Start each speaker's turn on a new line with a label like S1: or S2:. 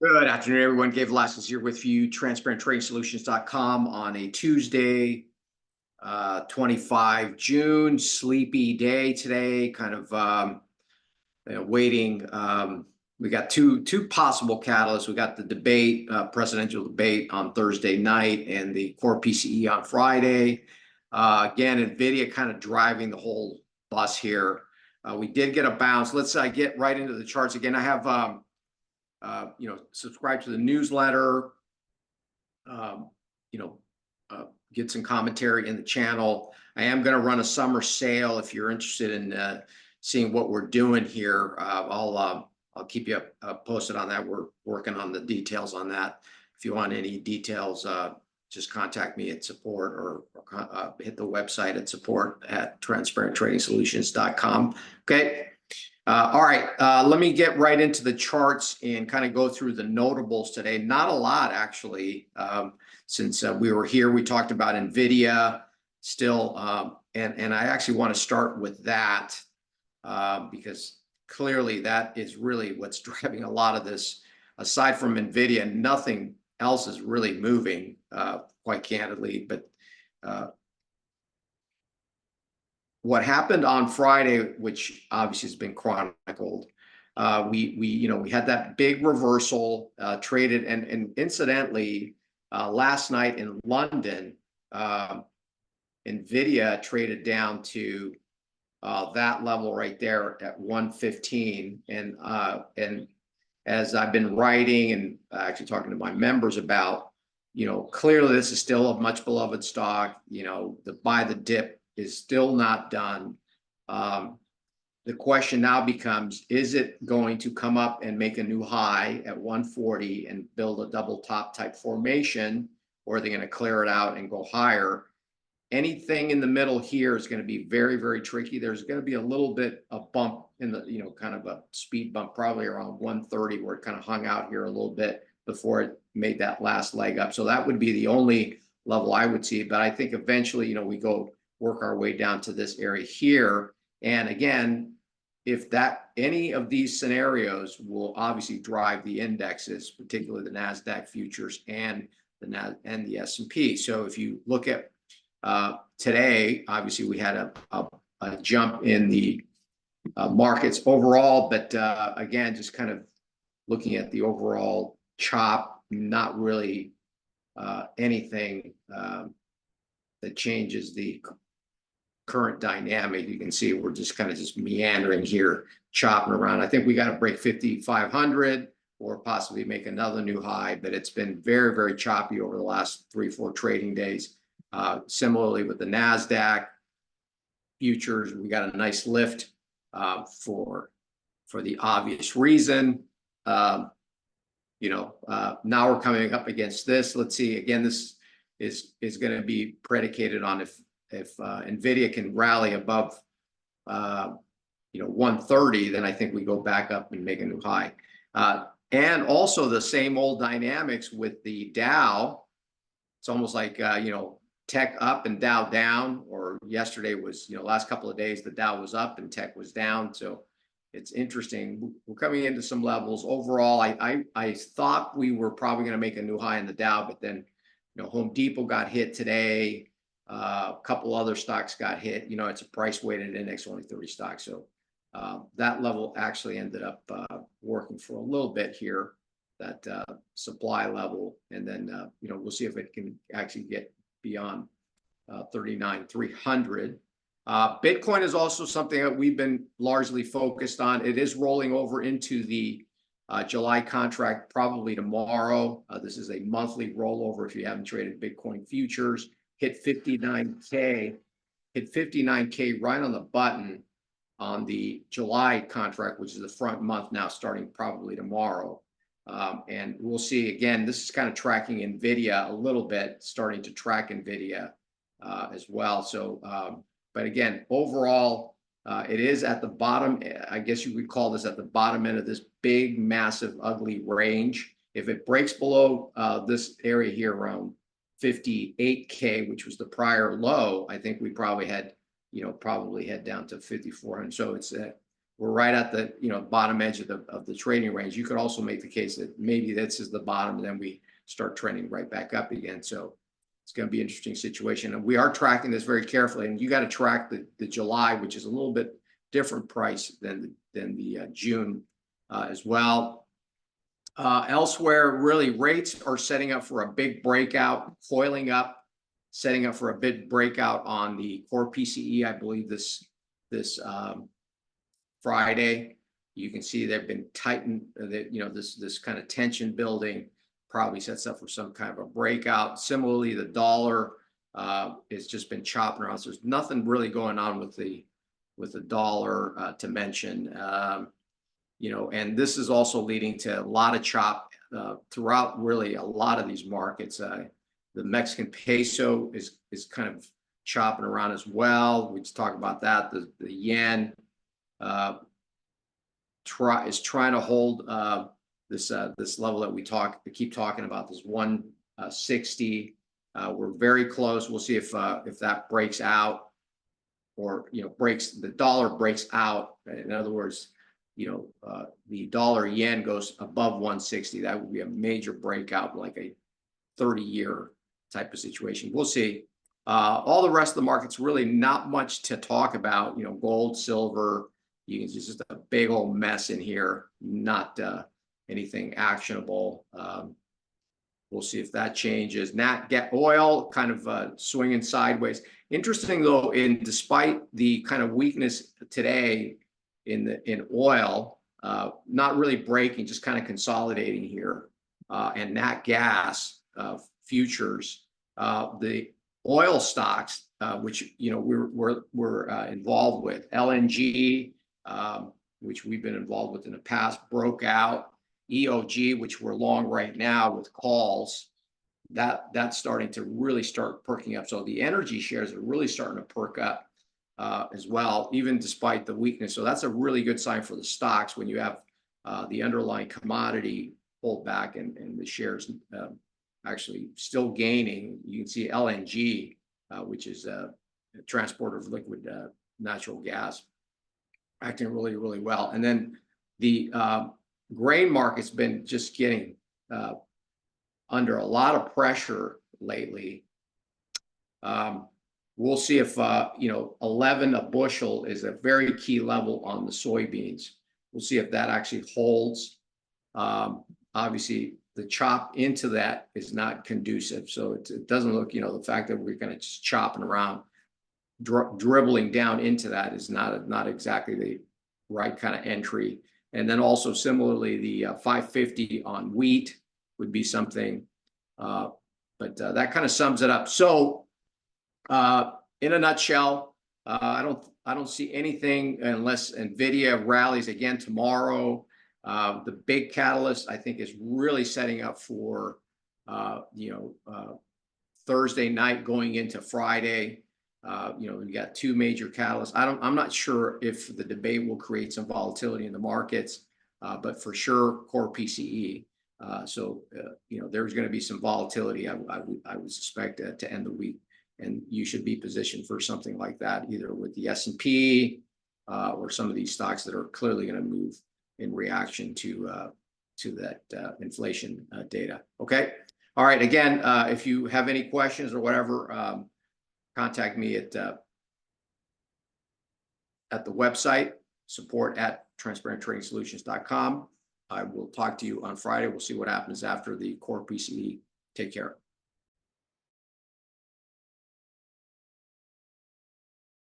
S1: Good afternoon, everyone. Gabe Velazquez here with you, transparenttrading-solutions.com on a Tuesday, 25 June, sleepy day today, kind of waiting. We got two possible catalysts. We got the debate, presidential debate on Thursday night and the core PCE on Friday. Again, NVIDIA kind of driving the whole bus here. We did get a bounce. Let's get right into the charts. Again, I have subscribe to the newsletter, get some commentary in the channel. I am going to run a summer sale. If you're interested in seeing what we're doing here, I'll keep you posted on that. We're working on the details on that. If you want any details, just contact me at support or hit the website at support@transparenttrading-solutions.com. Okay. All right, let me get right into the charts and kind of go through the notables today. Not a lot, actually. Since we were here, we talked about NVIDIA still, and I actually want to start with that because clearly that is really what's driving a lot of this. Aside from NVIDIA, nothing else is really moving, quite candidly, but what happened on Friday, which obviously has been chronicled, we had that big reversal, traded, and incidentally, last night in London, NVIDIA traded down to that level right there at 115, and as I've been writing and actually talking to my members about, clearly this is still a much beloved stock. The buy the dip is still not done. The question now becomes, is it going to come up and make a new high at 140 and build a double top type formation, or are they going to clear it out and go higher? Anything in the middle here is going to be very, very tricky. There's going to be a little bit of bump in the, kind of a speed bump, probably around 130, where it kind of hung out here a little bit before it made that last leg up. So that would be the only level I would see. But I think eventually, we go work our way down to this area here. And again, if any of these scenarios will obviously drive the indexes, particularly the NASDAQ futures and the S&P. So if you look at today, obviously we had a jump in the markets overall, but again, just kind of looking at the overall chop, not really anything that changes the current dynamic. You can see we're just kind of meandering here, chopping around. I think we got to break 5,500 or possibly make another new high, but it's been very, very choppy over the last 3-4 trading days. Similarly with the NASDAQ futures, we got a nice lift for the obvious reason. Now we're coming up against this. Let's see, again, this is going to be predicated on if NVIDIA can rally above 130, then I think we go back up and make a new high. And also the same old dynamics with the Dow. It's almost like tech up and Dow down, or yesterday was, last couple of days the Dow was up and tech was down. So it's interesting. We're coming into some levels. Overall, I thought we were probably going to make a new high in the Dow, but then Home Depot got hit today. A couple other stocks got hit. It's a price weighted index, only 30 stocks. So that level actually ended up working for a little bit here, that supply level. And then, we'll see if it can actually get beyond 39,300. Bitcoin is also something that we've been largely focused on. It is rolling over into the July contract probably tomorrow. This is a monthly rollover if you haven't traded Bitcoin futures. Hit 59K right on the button on the July contract, which is the front month now, starting probably tomorrow. And we'll see, again, this is kind of tracking NVIDIA a little bit, starting to track NVIDIA as well. So, but again, overall, it is at the bottom. I guess you could call this at the bottom end of this big, massive, ugly range. If it breaks below this area here around 58K, which was the prior low, I think we probably head down to 5,400. So it's we're right at the, bottom edge of the trading range. You could also make the case that maybe this is the bottom, and then we start trending right back up again. So it's going to be an interesting situation. And we are tracking this very carefully. And you got to track the July, which is a little bit different price than the June as well. Elsewhere, really, rates are setting up for a big breakout, coiling up, setting up for a big breakout on the core PCE. I believe this Friday. You can see they've been tightened. That this kind of tension building probably sets up for some kind of a breakout. Similarly, the dollar has just been chopping around. So there's nothing really going on with the dollar to mention. And this is also leading to a lot of chop throughout really a lot of these markets. The Mexican peso is kind of chopping around as well. We just talked about that. The yen is trying to hold this level that we keep talking about, this 160. We're very close. We'll see if that breaks out, or the dollar breaks out. In other words, the dollar yen goes above 160. That would be a major breakout, like a 30-year type of situation. We'll see. All the rest of the markets, really not much to talk about. Gold, silver, it's just a big old mess in here. Not anything actionable. We'll see if that changes. Oil kind of swinging sideways. Interesting though, despite the kind of weakness today in oil, not really breaking, just kind of consolidating here. And nat gas futures, the oil stocks, which we're involved with, LNG, which we've been involved with in the past, broke out. EOG, which we're long right now with calls, that's starting to really start perking up. So the energy shares are really starting to perk up as well, even despite the weakness. So that's a really good sign for the stocks when you have the underlying commodity pulled back and the shares actually still gaining. You can see LNG, which is a transporter of liquid natural gas, acting really, really well. And then the grain market's been just getting under a lot of pressure lately. We'll see if 11 a bushel is a very key level on the soybeans. We'll see if that actually holds. Obviously, the chop into that is not conducive. So it doesn't look, the fact that we're going to just chopping around, dribbling down into that is not exactly the right kind of entry. And then also similarly, the 550 on wheat would be something, but that kind of sums it up. So in a nutshell, I don't see anything unless Nvidia rallies again tomorrow. The big catalyst, I think, is really setting up for Thursday night going into Friday. We got two major catalysts. I'm not sure if the debate will create some volatility in the markets, but for sure core PCE. So there's going to be some volatility, I would suspect, to end the week, and you should be positioned for something like that, either with the S&P or some of these stocks that are clearly going to move in reaction to that inflation data. Okay. All right. Again, if you have any questions or whatever, contact me at the website, support@transparenttrading-solutions.com. I will talk to you on Friday. We'll see what happens after the core PCE. Take care.